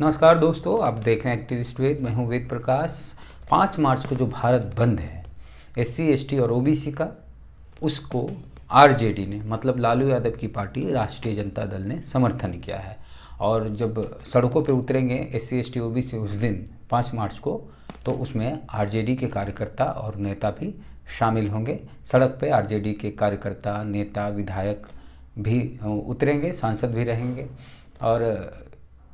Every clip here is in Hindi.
नमस्कार दोस्तों, आप देख रहे हैं एक्टिविस्ट वेद। मैं हूं वेद प्रकाश। 5 मार्च को जो भारत बंद है SC ST और OBC का, उसको RJD ने मतलब लालू यादव की पार्टी राष्ट्रीय जनता दल ने समर्थन किया है। और जब सड़कों पे उतरेंगे SC ST OBC उस दिन 5 मार्च को, तो उसमें RJD के कार्यकर्ता और नेता भी शामिल होंगे। सड़क पे RJD के कार्यकर्ता, नेता, विधायक भी उतरेंगे, सांसद भी रहेंगे। और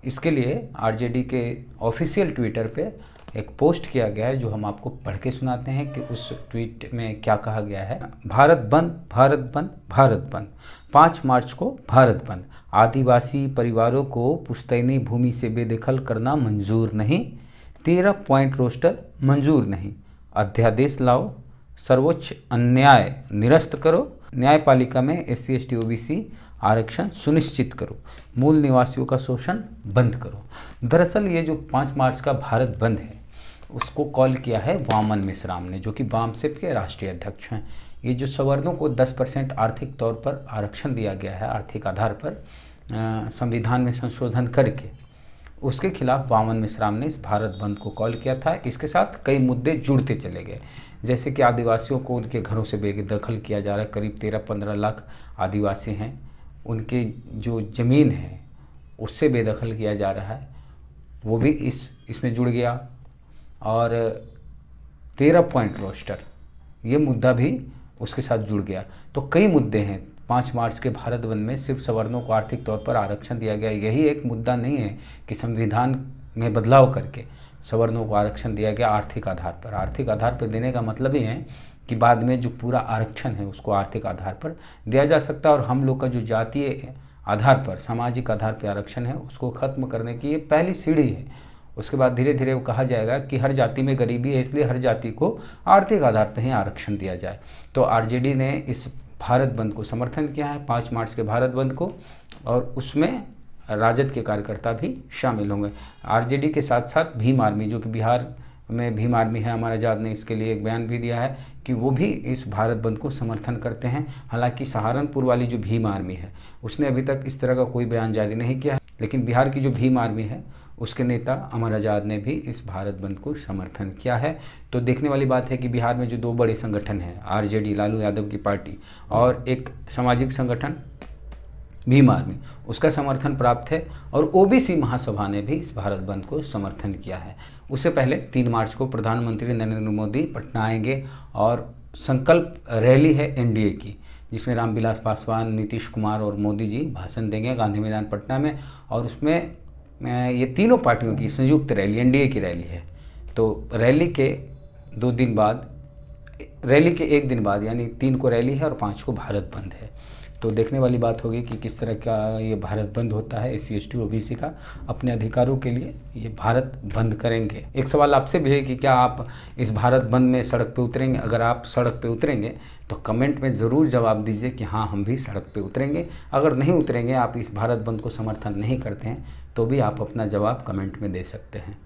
इसके लिए RJD के ऑफिशियल ट्विटर पे एक पोस्ट किया गया है, जो हम आपको पढ़ के सुनाते हैं कि उस ट्वीट में क्या कहा गया है। भारत बंद, भारत बंद, भारत बंद। 5 मार्च को भारत बंद। आदिवासी परिवारों को पुश्तैनी भूमि से बेदखल करना मंजूर नहीं। 13 पॉइंट रोस्टर मंजूर नहीं। अध्यादेश लाओ। सर्वोच्च अन्याय निरस्त करो। न्यायपालिका में SC ST OBC आरक्षण सुनिश्चित करो। मूल निवासियों का शोषण बंद करो। दरअसल ये जो 5 मार्च का भारत बंद है, उसको कॉल किया है वामन मिश्राम ने, जो कि वामसेप के राष्ट्रीय अध्यक्ष हैं। ये जो सवर्णों को 10% आर्थिक तौर पर आरक्षण दिया गया है, आर्थिक आधार पर संविधान में संशोधन करके, उसके खिलाफ वामन मिश्राम ने इस भारत बंद को कॉल किया था। इसके साथ कई मुद्दे जुड़ते चले गए, जैसे कि आदिवासियों को उनके घरों से बेदखल किया जा रहा है। करीब 13-15 लाख आदिवासी हैं, उनके जो ज़मीन है उससे बेदखल किया जा रहा है, वो भी इसमें जुड़ गया। और 13 पॉइंट रोस्टर, ये मुद्दा भी उसके साथ जुड़ गया। तो कई मुद्दे हैं 5 मार्च के भारत बंद में। सिर्फ सवर्णों को आर्थिक तौर पर आरक्षण दिया गया, यही एक मुद्दा नहीं है कि संविधान में बदलाव करके सवर्णों को आरक्षण दिया गया आर्थिक आधार पर। आर्थिक आधार पर देने का मतलब ही है कि बाद में जो पूरा आरक्षण है उसको आर्थिक आधार पर दिया जा सकता है। और हम लोग का जो जातीय आधार पर, सामाजिक आधार पर आरक्षण है, उसको ख़त्म करने की ये पहली सीढ़ी है। उसके बाद धीरे धीरे वो कहा जाएगा कि हर जाति में गरीबी है, इसलिए हर जाति को आर्थिक आधार पर ही आरक्षण दिया जाए। तो RJD ने इस भारत बंद को समर्थन किया है, 5 मार्च के भारत बंद को, और उसमें राजद के कार्यकर्ता भी शामिल होंगे। RJD के साथ साथ भीम आर्मी, जो कि बिहार में भीम आर्मी है, अमर आज़ाद ने इसके लिए एक बयान भी दिया है कि वो भी इस भारत बंद को समर्थन करते हैं। हालांकि सहारनपुर वाली जो भीम आर्मी है उसने अभी तक इस तरह का कोई बयान जारी नहीं किया है, लेकिन बिहार की जो भीम आर्मी है उसके नेता अमर आज़ाद ने भी इस भारत बंद को समर्थन किया है। तो देखने वाली बात है कि बिहार में जो 2 बड़े संगठन हैं, RJD लालू यादव की पार्टी, और एक सामाजिक संगठन भीम आर्मी, उसका समर्थन प्राप्त है। और OBC महासभा ने भी इस भारत बंद को समर्थन किया है। उससे पहले 3 मार्च को प्रधानमंत्री नरेंद्र मोदी पटना आएंगे और संकल्प रैली है NDA की, जिसमें रामविलास पासवान, नीतीश कुमार और मोदी जी भाषण देंगे गांधी मैदान पटना में। और उसमें ये तीनों पार्टियों की संयुक्त रैली, NDA की रैली है। तो रैली के 2 दिन बाद, रैली के 1 दिन बाद, यानी 3 को रैली है और 5 को भारत बंद है। तो देखने वाली बात होगी कि किस तरह का ये भारत बंद होता है। SC ST OBC का अपने अधिकारों के लिए ये भारत बंद करेंगे। एक सवाल आपसे भी है कि क्या आप इस भारत बंद में सड़क पे उतरेंगे? अगर आप सड़क पे उतरेंगे तो कमेंट में ज़रूर जवाब दीजिए कि हाँ, हम भी सड़क पे उतरेंगे। अगर नहीं उतरेंगे, आप इस भारत बंद को समर्थन नहीं करते हैं, तो भी आप अपना जवाब कमेंट में दे सकते हैं।